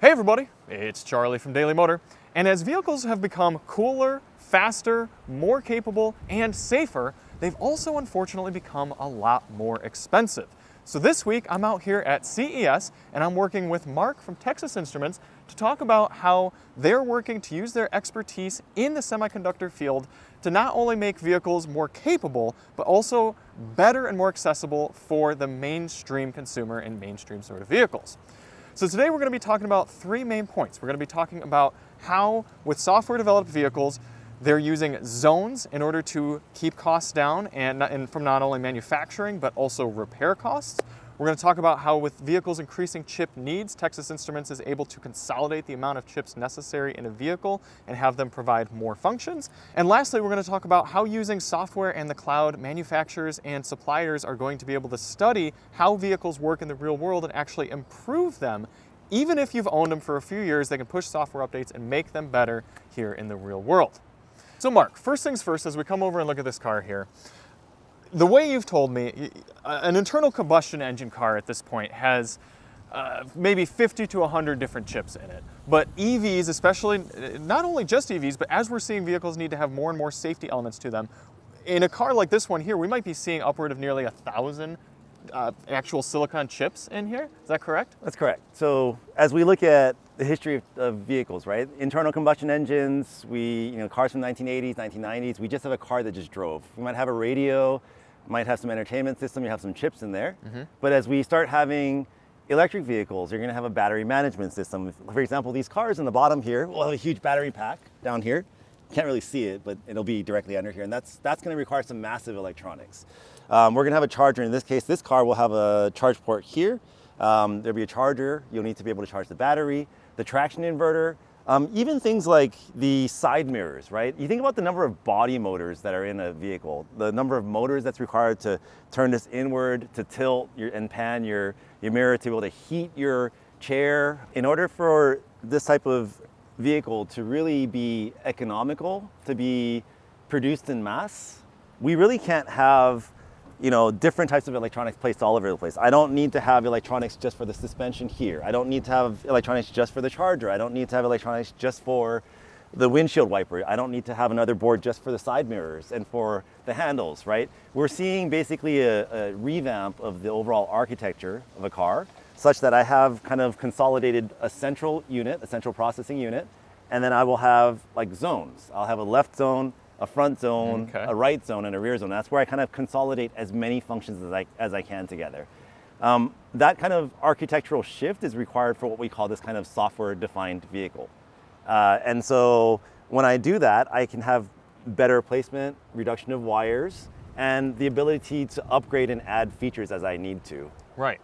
Hey everybody, it's Charlie from Daily Motor, and as vehicles have become cooler, faster, more capable, and safer, they've also unfortunately become a lot more expensive. So this week I'm out here at CES and I'm working with Mark from Texas Instruments to talk about how they're working to use their expertise in the semiconductor field to not only make vehicles more capable, but also better and more accessible for the mainstream consumer and mainstream sort of vehicles. So today we're going to be talking about three main points. We're going to be talking about how, with software developed vehicles, they're using zones in order to keep costs down and from not only manufacturing, but also repair costs. We're going to talk about how with vehicles increasing chip needs, Texas Instruments is able to consolidate the amount of chips necessary in a vehicle and have them provide more functions. And lastly, we're going to talk about how using software and the cloud, manufacturers and suppliers are going to be able to study how vehicles work in the real world and actually improve them. Even if you've owned them for a few years, they can push software updates and make them better here in the real world. So Mark, first things first, as we come over and look at this car here, the way you've told me, an internal combustion engine car at this point has maybe 50 to 100 different chips in it. But EVs, especially, not only just EVs, but as we're seeing vehicles need to have more and more safety elements to them, in a car like this one here, we might be seeing upward of nearly 1,000 actual silicon chips in here. Is that correct? That's correct. So as we look at the history of vehicles, right? Internal combustion engines, cars from 1980s, 1990s, we just have a car that just drove. We might have a radio, might have some entertainment system, you have some chips in there. Mm-hmm. But as we start having electric vehicles, you're gonna have a battery management system. For example, these cars in the bottom here will have a huge battery pack down here. Can't really see it, but it'll be directly under here. And that's gonna require some massive electronics. We're gonna have a charger. In this case, this car will have a charge port here. There'll be a charger. You'll need to be able to charge the battery, the traction inverter, even things like the side mirrors, right? You think about the number of body motors that are in a vehicle, the number of motors that's required to turn this inward, to tilt and pan your mirror, to be able to heat your chair. In order for this type of vehicle to really be economical, to be produced in mass, we really can't have different types of electronics placed all over the place. I don't need to have electronics just for the suspension here. I don't need to have electronics just for the charger. I don't need to have electronics just for the windshield wiper. I don't need to have another board just for the side mirrors and for the handles, right? We're seeing basically a revamp of the overall architecture of a car, such that I have kind of consolidated a central unit, a central processing unit, and then I will have like zones. I'll have a left zone, a front zone, okay, a right zone, and a rear zone. That's where I kind of consolidate as many functions as I can together. That kind of architectural shift is required for what we call this kind of software-defined vehicle. And so when I do that, I can have better placement, reduction of wires, and the ability to upgrade and add features as I need to. Right.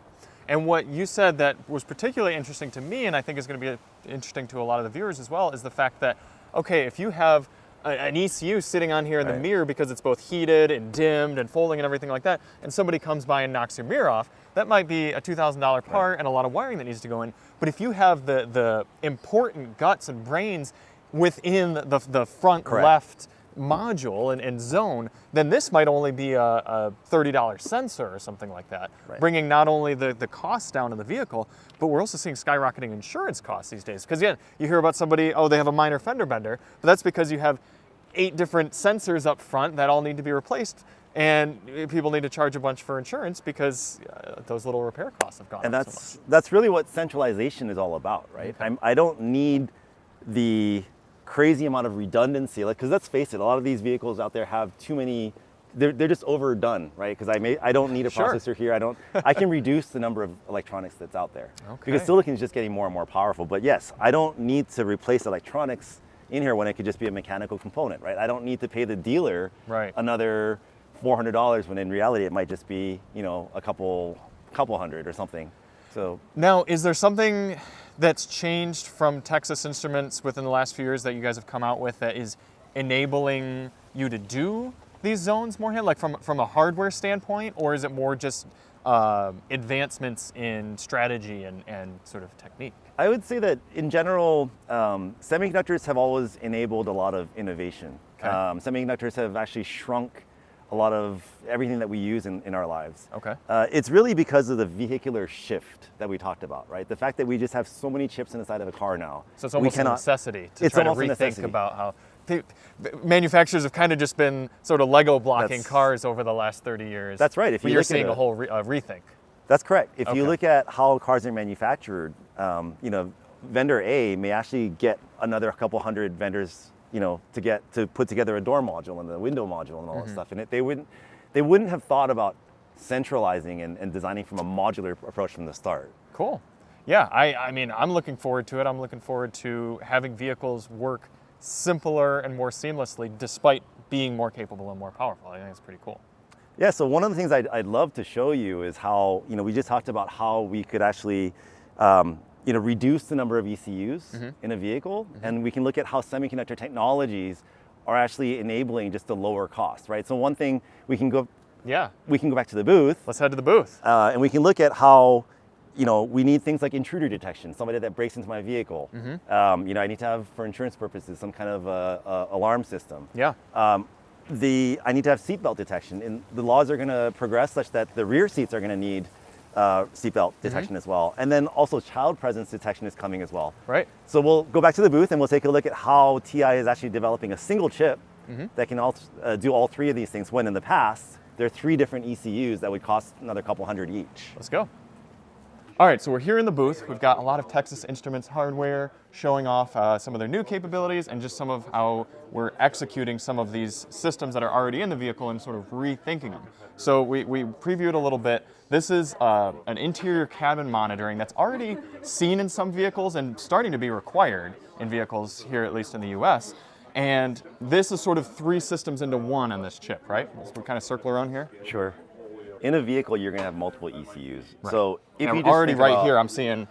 And what you said that was particularly interesting to me, and I think is going to be interesting to a lot of the viewers as well, is the fact that, okay, if you have an ECU sitting on here in the mirror because it's both heated and dimmed and folding and everything like that, and somebody comes by and knocks your mirror off, that might be a $2,000 part and a lot of wiring that needs to go in. But if you have the important guts and brains within the front left module and zone, then this might only be a $30 sensor or something like that, bringing not only the cost down in the vehicle, but we're also seeing skyrocketing insurance costs these days. Because again, you hear about somebody, oh, they have a minor fender bender, but that's because you have 8 different sensors up front that all need to be replaced, and people need to charge a bunch for insurance because those little repair costs have gone up. And so much. That's really what centralization is all about, right? Okay. I don't need the crazy amount of redundancy, because let's face it, a lot of these vehicles out there have too many. They're just overdone, right? Because I don't need a processor here. I can reduce the number of electronics that's out there, because silicon is just getting more and more powerful. But yes, I don't need to replace electronics in here when it could just be a mechanical component, right? I don't need to pay the dealer another $400 when in reality it might just be a couple hundred or something. So now, is there something that's changed from Texas Instruments within the last few years that you guys have come out with that is enabling you to do these zones more, like from a hardware standpoint, or is it more just advancements in strategy and sort of technique? I would say that in general, semiconductors have always enabled a lot of innovation. Okay. Semiconductors have actually shrunk a lot of everything that we use in our lives. Okay. It's really because of the vehicular shift that we talked about, right? The fact that we just have so many chips inside of a car now. So it's almost a necessity to try to rethink about how manufacturers have kind of just been sort of Lego blocking cars over the last 30 years. That's right. If you're seeing a whole rethink. That's correct. If you look at how cars are manufactured, you know, vendor A may actually get another couple hundred vendors, you know, to put together a door module and a window module and all that stuff. And they wouldn't have thought about centralizing and designing from a modular approach from the start. Cool. Yeah, I mean, I'm looking forward to it. I'm looking forward to having vehicles work simpler and more seamlessly despite being more capable and more powerful. I think it's pretty cool. Yeah, so one of the things I'd love to show you is how, you know, we just talked about how we could actually, you know, reduce the number of ECUs in a vehicle, and we can look at how semiconductor technologies are actually enabling just a lower cost, right? So one thing we can go back to the booth. Let's head to the booth. And we can look at how, you know, we need things like intruder detection, somebody that breaks into my vehicle. You know, I need to have, for insurance purposes, some kind of alarm system. Yeah. I need to have seatbelt detection, and the laws are going to progress such that the rear seats are going to need seatbelt detection as well. And then also child presence detection is coming as well. Right. So we'll go back to the booth and we'll take a look at how TI is actually developing a single chip that can do all three of these things, when in the past, there are 3 different ECUs that would cost another couple hundred each. Let's go. All right, so we're here in the booth. We've got a lot of Texas Instruments hardware showing off some of their new capabilities and just some of how we're executing some of these systems that are already in the vehicle and sort of rethinking them. So we previewed a little bit. This is an interior cabin monitoring that's already seen in some vehicles and starting to be required in vehicles here, at least in the US. And this is sort of 3 systems into one on this chip, right? So we kind of circle around here. Sure. In a vehicle, you're going to have multiple ECUs. Right. So if and you I'm already right here, I'm seeing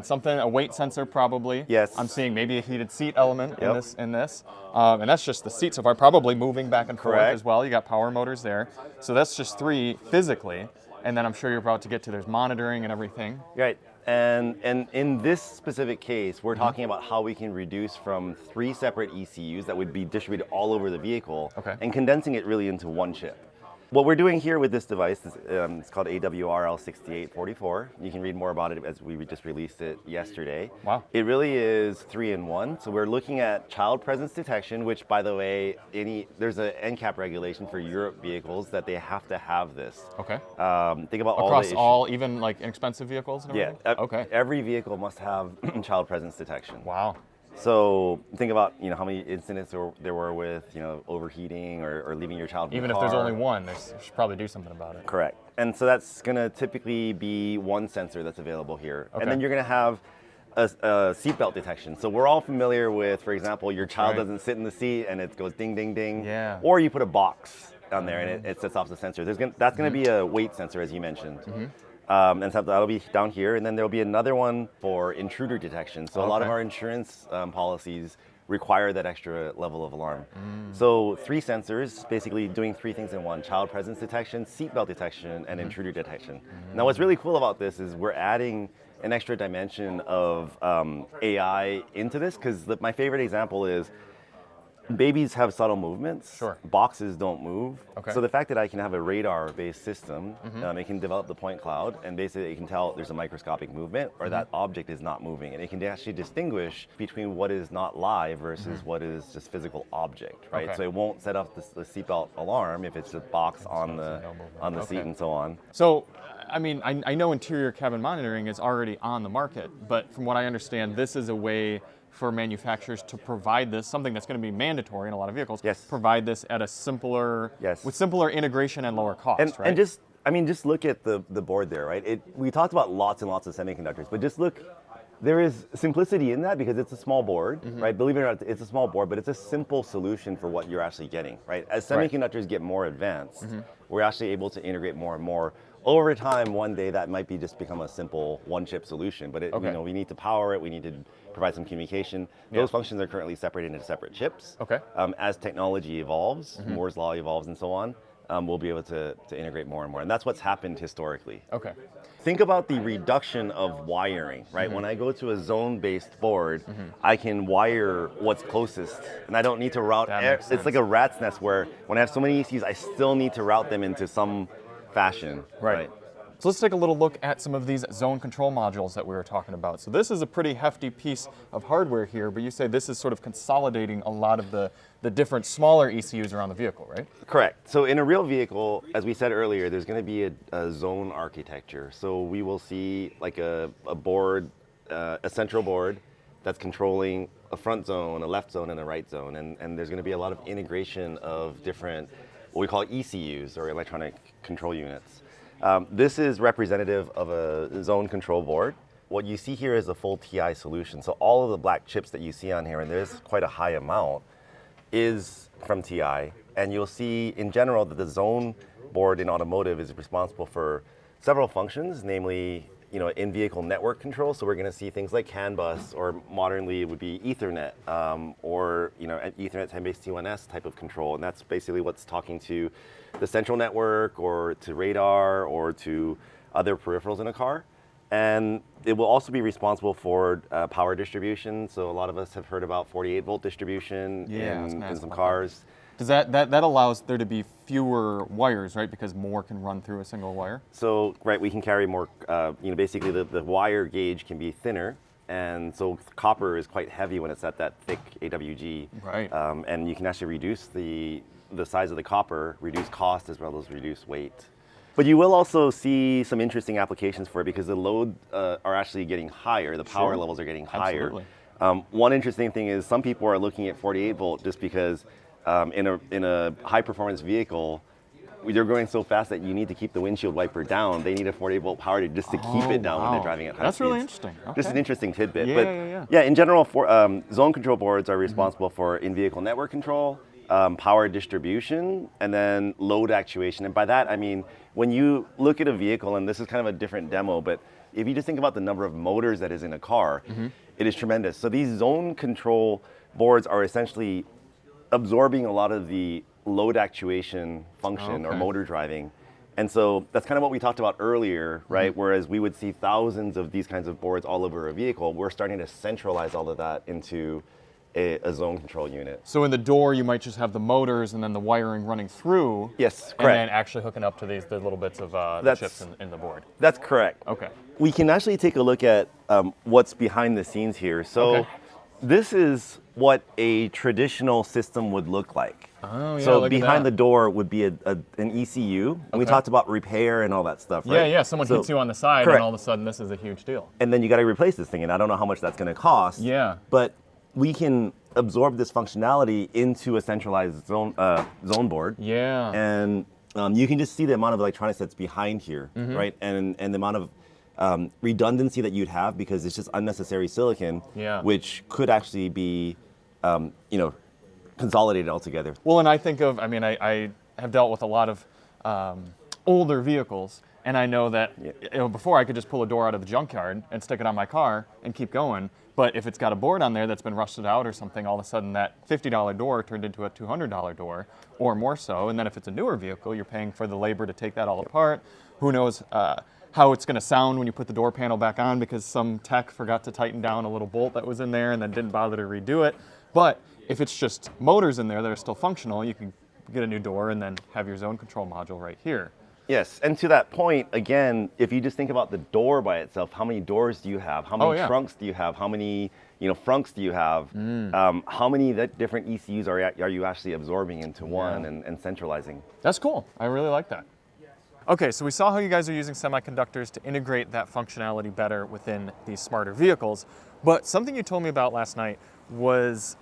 something, a weight sensor probably. Yes. I'm seeing maybe a heated seat element in this. And that's just the seat so far, probably moving back and forth as well. You got power motors there. So that's just 3 physically. And then I'm sure you're about to get to there's monitoring and everything. Right. And in this specific case, we're talking about how we can reduce from 3 separate ECUs that would be distributed all over the vehicle and condensing it really into one chip. What we're doing here with this device is it's called AWRL6844. You can read more about it as we just released it yesterday. Wow. It really is 3-in-1. So we're looking at child presence detection, which, by the way, there's an NCAP regulation for Europe vehicles that they have to have this. Okay. Think about across all even like inexpensive vehicles and everything? Yeah. Okay. Every vehicle must have child presence detection. Wow. So think about, you know, how many incidents there were with, you know, overheating or leaving your child in Even the if car. there's only one, you should probably do something about it. Correct. And so that's going to typically be one sensor that's available here. Okay. And then you're going to have a seatbelt detection. So we're all familiar with, for example, your child doesn't sit in the seat and it goes ding, ding, ding. Yeah. Or you put a box on there and it sets off the sensor. That's going to be a weight sensor, as you mentioned. And so that'll be down here, and then there'll be another one for intruder detection. So a lot of our insurance policies require that extra level of alarm. So 3 sensors, basically doing 3 things in one: child presence detection, seatbelt detection, and intruder detection. Now what's really cool about this is we're adding an extra dimension of AI into this, because my favorite example is babies have subtle movements. Sure. Boxes don't move. Okay. So the fact that I can have a radar-based system, it can develop the point cloud, and basically it can tell there's a microscopic movement or that object is not moving, and it can actually distinguish between what is not live versus what is just physical object, right? Okay. So it won't set off the seatbelt alarm if it's a box on the seat and so on. So, I mean, I know interior cabin monitoring is already on the market, but from what I understand, this is a way for manufacturers to provide this, something that's going to be mandatory in a lot of vehicles, provide this at a simpler, with simpler integration and lower cost, right? And just look at the board there, right? We talked about lots and lots of semiconductors, but just look, there is simplicity in that because it's a small board, right? Believe it or not, it's a small board, but it's a simple solution for what you're actually getting, right? As semiconductors get more advanced, we're actually able to integrate more and more. Over time, one day that might be just become a simple one-chip solution, but you know, we need to power it, we need to provide some communication. Those functions are currently separated into separate chips. As technology evolves, Moore's law evolves and so on, we'll be able to integrate more and more. And that's what's happened historically. Okay. Think about the reduction of wiring, right? When I go to a zone-based board, I can wire what's closest, and I don't need to route. That makes It's like a rat's nest where when I have so many ECUs, I still need to route them into some fashion. Right. So let's take a little look at some of these zone control modules that we were talking about. So this is a pretty hefty piece of hardware here, but you say this is sort of consolidating a lot of the different smaller ECUs around the vehicle, right? Correct. So in a real vehicle, as we said earlier, there's going to be a zone architecture. So we will see like a board, a central board that's controlling a front zone, a left zone, and a right zone. And there's going to be a lot of integration of different, what we call ECUs, or electronic control units. This is representative of a zone control board. What you see here is a full TI solution. So all of the black chips that you see on here, and there's quite a high amount, is from TI. And you'll see in general that the zone board in automotive is responsible for several functions, namely, in-vehicle network control. So we're going to see things like CAN bus, or modernly it would be Ethernet, or an Ethernet 10BASE-T1S type of control. And that's basically what's talking to the central network, or to radar, or to other peripherals in a car. And it will also be responsible for power distribution. So a lot of us have heard about 48-volt distribution in some cars. Does that allows there to be fewer wires, right? Because more can run through a single wire? So, right, we can carry more, basically the wire gauge can be thinner. And so copper is quite heavy when it's at that thick AWG. Right. And you can actually reduce the size of the copper, reduce cost, as well as reduce weight. But you will also see some interesting applications for it because the loads are actually getting higher, the power levels are getting higher. Absolutely. One interesting thing is some people are looking at 48 volt just because in a high performance vehicle, they're going so fast that you need to keep the windshield wiper down. They need a 48 volt power just to keep it down when they're driving at high speeds. That's really interesting. Okay. Just an interesting tidbit. Yeah. In general, zone control boards are responsible for in-vehicle network control, power distribution, and then load actuation. And by that, I mean, when you look at a vehicle, and this is kind of a different demo, but if you just think about the number of motors that is in a car, it is tremendous. So these zone control boards are essentially absorbing a lot of the load actuation function or motor driving. And so that's kind of what we talked about earlier, right? Whereas we would see thousands of these kinds of boards all over a vehicle, we're starting to centralize all of that into a zone control unit. So in the door, you might just have the motors and then the wiring running through. Yes, correct. And then actually hooking up to the little bits of the chips in the board. That's correct. Okay. We can actually take a look at what's behind the scenes here. So this is what a traditional system would look like. Oh, yeah, so look behind at the door would be an ECU. And we talked about repair and all that stuff, right? Yeah, someone hits you on the side and all of a sudden this is a huge deal. And then you got to replace this thing, and I don't know how much that's going to cost. Yeah. But we can absorb this functionality into a centralized zone board. Yeah. And you can just see the amount of electronics that's behind here, right? And the amount of redundancy that you'd have because it's just unnecessary silicon, which could actually be, consolidated altogether. Well, and I think of, I have dealt with a lot of older vehicles, and I know that before I could just pull a door out of the junkyard and stick it on my car and keep going. But if it's got a board on there that's been rusted out or something, all of a sudden that $50 door turned into a $200 door or more so. And then if it's a newer vehicle, you're paying for the labor to take that all apart. Who knows how it's going to sound when you put the door panel back on because some tech forgot to tighten down a little bolt that was in there and then didn't bother to redo it. But if it's just motors in there that are still functional, you can get a new door and then have your zone control module right here. Yes, and to that point, again, if you just think about the door by itself, how many doors do you have? How many trunks do you have? How many frunks do you have? How many different ECUs are you actually absorbing into one and centralizing? That's cool. I really like that. Okay, so we saw how you guys are using semiconductors to integrate that functionality better within these smarter vehicles. But something you told me about last night was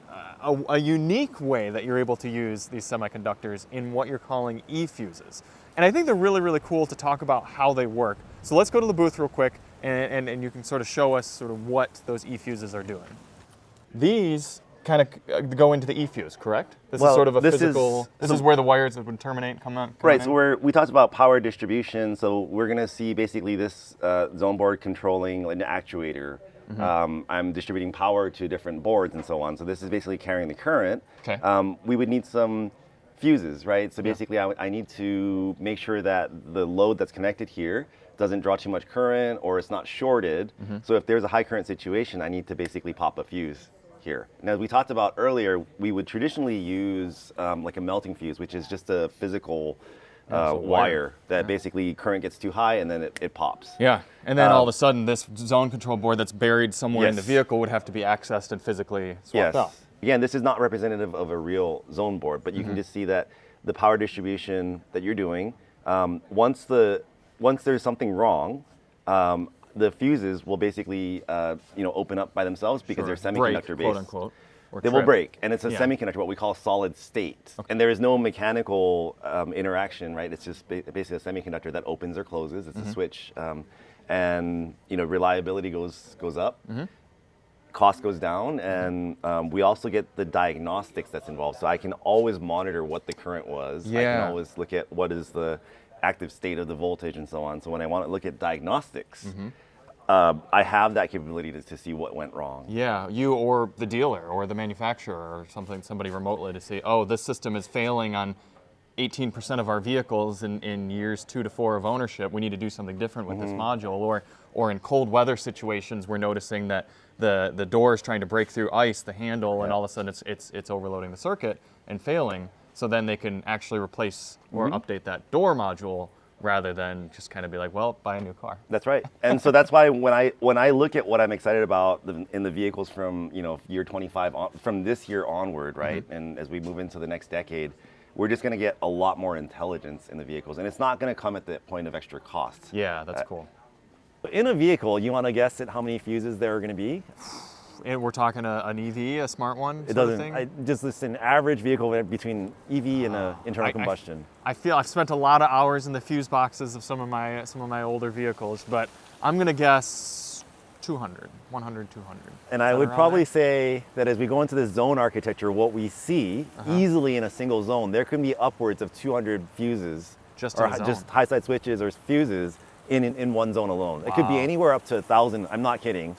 a unique way that you're able to use these semiconductors in what you're calling eFuses. And I think they're really, really cool to talk about how they work. So let's go to the booth real quick and you can sort of show us sort of what those eFuses are doing. These kind of go into the eFuse, correct? This is sort of a physical, this is where the wires would terminate, come on. Right, so we talked about power distribution, so we're gonna see basically this zone board controlling an actuator. I'm distributing power to different boards and so on. So this is basically carrying the current. Okay. We would need some fuses, right? So basically I need to make sure that the load that's connected here doesn't draw too much current or it's not shorted. So if there's a high current situation, I need to basically pop a fuse here. Now, as we talked about earlier, we would traditionally use like a melting fuse, which is just a physical wire that basically current gets too high and then it pops. Yeah, and then all of a sudden this zone control board that's buried somewhere in the vehicle would have to be accessed and physically swapped out. Again, this is not representative of a real zone board, but you can just see that the power distribution that you're doing, once there's something wrong, the fuses will basically open up by themselves because they're semiconductor based. Quote unquote. They will break, and it's a semiconductor, what we call solid state. And there is no mechanical interaction, right? It's just basically a semiconductor that opens or closes. It's a switch, and reliability goes up, cost goes down, and we also get the diagnostics that's involved. So I can always monitor what the current was. I can always look at what is the active state of the voltage and so on. So when I want to look at diagnostics, I have that capability to see what went wrong. Yeah, you or the dealer or the manufacturer or somebody remotely to see, oh, this system is failing on 18% of our vehicles in years 2 to 4 of ownership. We need to do something different with this module. Or in cold weather situations, we're noticing that the door is trying to break through ice, the handle, and all of a sudden it's overloading the circuit and failing. So then they can actually replace or update that door module rather than just kind of be like, well, buy a new car. That's right. And so that's why when I look at what I'm excited about in the vehicles from year 25 from this year onward, right? And as we move into the next decade, we're just going to get a lot more intelligence in the vehicles, and it's not going to come at the point of extra cost. Yeah, that's cool. In a vehicle, you want to guess at how many fuses there are going to be? And we're talking an EV, a smart one. It doesn't. Just list an average vehicle between EV and internal combustion. I feel I've spent a lot of hours in the fuse boxes of some of my older vehicles, but I'm gonna guess 200, 200. And I would probably say that as we go into this zone architecture, what we see easily in a single zone, there can be upwards of 200 fuses, just high side switches or fuses in one zone alone. It could be anywhere up to 1,000. I'm not kidding,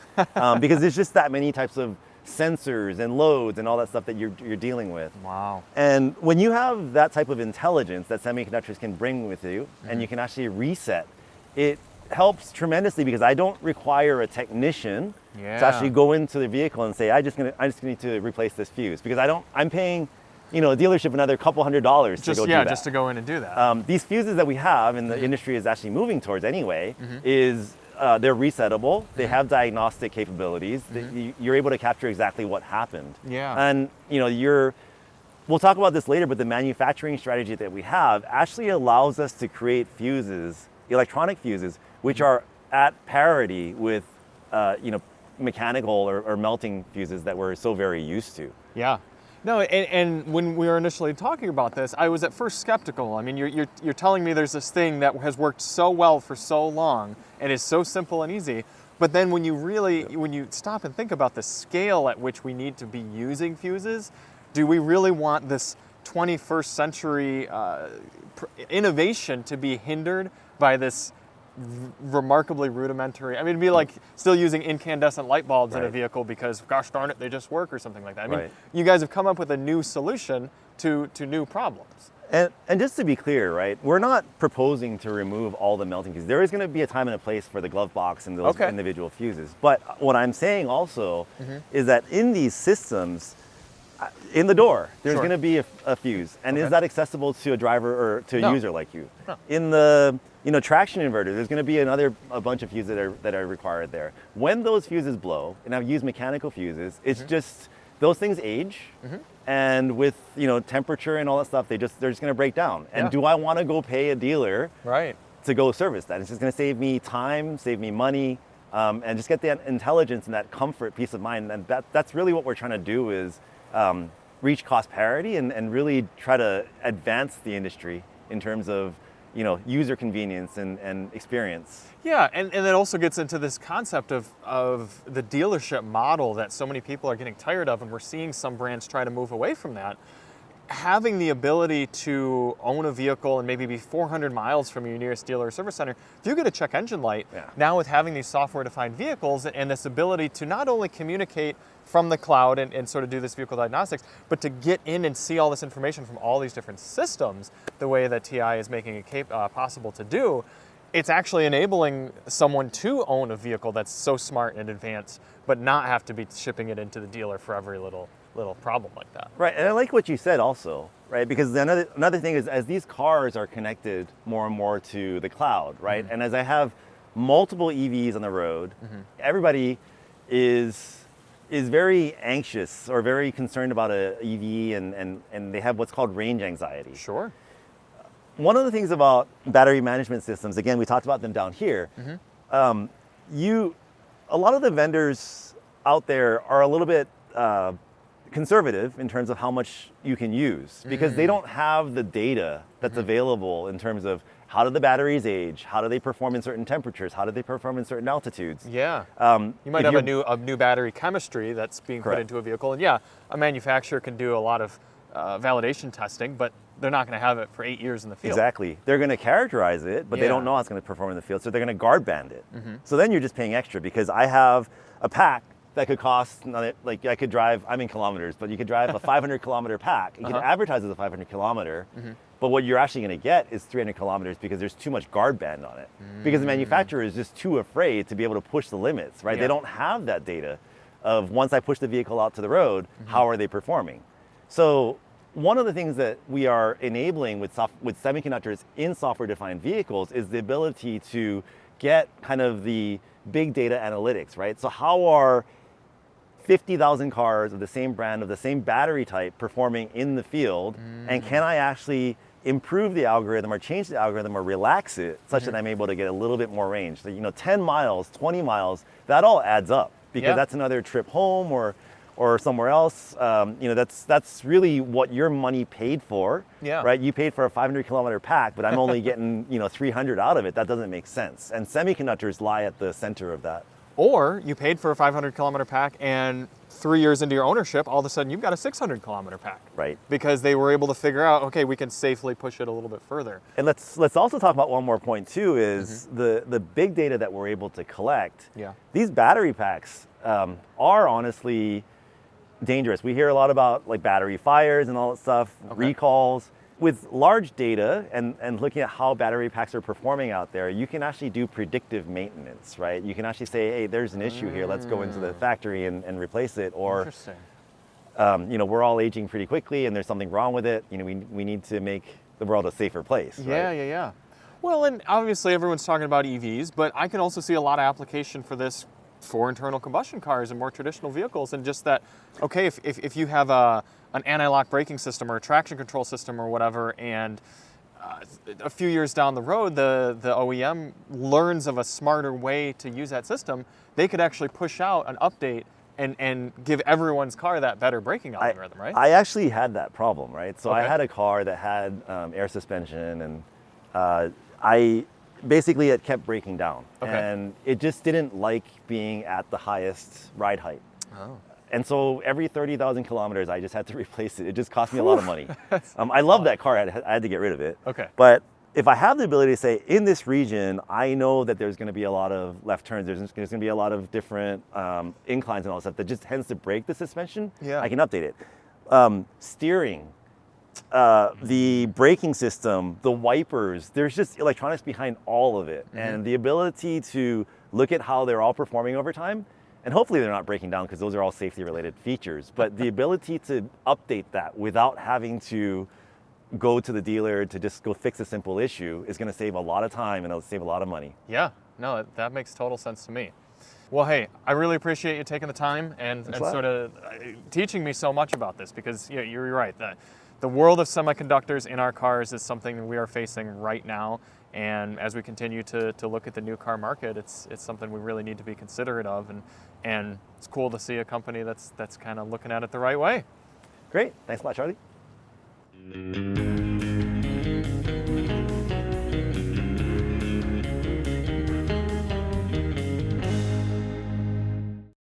because there's just that many types of sensors and loads and all that stuff that you're dealing with. Wow. And when you have that type of intelligence that semiconductors can bring with you, and you can actually reset, it helps tremendously because I don't require a technician to actually go into the vehicle and say, I just need to replace this fuse, because I'm paying a dealership another couple $100 to go do that. Just to go in and do that. These fuses that we have and the industry is actually moving towards anyway is they're resettable. They have diagnostic capabilities. You're able to capture exactly what happened. Yeah. And we'll talk about this later, but the manufacturing strategy that we have actually allows us to create fuses, electronic fuses, which are at parity with mechanical or melting fuses that we're so very used to. Yeah. No, and when we were initially talking about this, I was at first skeptical. I mean, you're telling me there's this thing that has worked so well for so long and is so simple and easy, but then when you stop and think about the scale at which we need to be using fuses, do we really want this 21st century innovation to be hindered by this remarkably rudimentary? I mean, it'd be like still using incandescent light bulbs in a vehicle because, gosh darn it, they just work or something like that. I mean, you guys have come up with a new solution to new problems. And just to be clear, right, we're not proposing to remove all the melting fuses. There is going to be a time and a place for the glove box and those individual fuses. But what I'm saying also is that in these systems, in the door, there's going to be a fuse. And is that accessible to a driver or to a user like you? No. In the traction inverter, there's going to be a bunch of fuses that are required there. When those fuses blow, and I've used mechanical fuses, it's just those things age, and with temperature and all that stuff, they're just going to break down. And do I want to go pay a dealer to go service that? It's just going to save me time, save me money, and just get that intelligence and that comfort, peace of mind. And that's really what we're trying to do is reach cost parity and really try to advance the industry in terms of user convenience and experience. Yeah, and that also gets into this concept of the dealership model that so many people are getting tired of, and we're seeing some brands try to move away from that. having the ability to own a vehicle and maybe be 400 miles from your nearest dealer or service center, if you get a check engine light, now with having these software-defined vehicles and this ability to not only communicate from the cloud and sort of do this vehicle diagnostics, but to get in and see all this information from all these different systems, the way that TI is making it possible to do, it's actually enabling someone to own a vehicle that's so smart and advanced, but not have to be shipping it into the dealer for every little problem like that. Right, and I like what you said also, right? Because another thing is, as these cars are connected more and more to the cloud, right? And as I have multiple EVs on the road, everybody is very anxious or very concerned about an EV, and they have what's called range anxiety. Sure. One of the things about battery management systems, again, we talked about them down here. A lot of the vendors out there are a little bit conservative in terms of how much you can use, because they don't have the data that's available in terms of how do the batteries age, how do they perform in certain temperatures, how do they perform in certain altitudes. Yeah. You might have a new battery chemistry that's being put into a vehicle, and yeah, a manufacturer can do a lot of validation testing, but they're not going to have it for 8 years in the field. Exactly. They're going to characterize it, but they don't know how it's going to perform in the field, so they're going to guard band it. So then you're just paying extra, because I have a pack that could cost, like I could drive, I'm in kilometers, but you could drive a 500 kilometer pack. You could advertise as a 500 kilometer, but what you're actually going to get is 300 kilometers because there's too much guard band on it. Because the manufacturer is just too afraid to be able to push the limits, right? They don't have that data of, once I push the vehicle out to the road, how are they performing? So one of the things that we are enabling with semiconductors in software-defined vehicles is the ability to get kind of the big data analytics, right? So how are 50,000 cars of the same brand, of the same battery type, performing in the field? And can I actually improve the algorithm or change the algorithm or relax it such that I'm able to get a little bit more range? So, 10 miles, 20 miles, that all adds up, because that's another trip home or somewhere else. That's really what your money paid for, right? You paid for a 500 kilometer pack, but I'm only getting 300 out of it. That doesn't make sense. And semiconductors lie at the center of that. Or you paid for a 500 kilometer pack, and 3 years into your ownership, all of a sudden you've got a 600 kilometer pack. Right. Because they were able to figure out, okay, we can safely push it a little bit further. And let's also talk about one more point too, is the big data that we're able to collect. These battery packs are honestly dangerous. We hear a lot about like battery fires and all that stuff, recalls. With large data and looking at how battery packs are performing out there, you can actually do predictive maintenance, right? You can actually say, hey, there's an issue here, let's go into the factory and replace it. Or, interesting. We're all aging pretty quickly and there's something wrong with it. We need to make the world a safer place. Yeah, right? yeah. Well, and obviously everyone's talking about EVs, but I can also see a lot of application for this for internal combustion cars and more traditional vehicles, and just that, okay, if you have an anti-lock braking system or a traction control system or whatever, and a few years down the road, the OEM learns of a smarter way to use that system, they could actually push out an update and give everyone's car that better braking algorithm, right? I actually had that problem, right? So I had a car that had air suspension, and basically it kept breaking down. And it just didn't like being at the highest ride height. And so every 30,000 kilometers, I just had to replace it. It just cost me a lot of money. I love that car. I had to get rid of it. But if I have the ability to say, in this region, I know that there's going to be a lot of left turns. There's going to be a lot of different inclines and all that stuff that just tends to break the suspension. I can update it. Steering, the braking system, the wipers, there's just electronics behind all of it. And the ability to look at how they're all performing over time, and hopefully they're not breaking down because those are all safety related features, but the ability to update that without having to go to the dealer to just go fix a simple issue is going to save a lot of time and it'll save a lot of money. Yeah, no, that makes total sense to me. Well, hey, I really appreciate you taking the time and sort of teaching me so much about this, because you're right. The world of semiconductors in our cars is something that we are facing right now. And as we continue to look at the new car market, it's something we really need to be considerate of. And it's cool to see a company that's kind of looking at it the right way. Great. Thanks a lot, Charlie.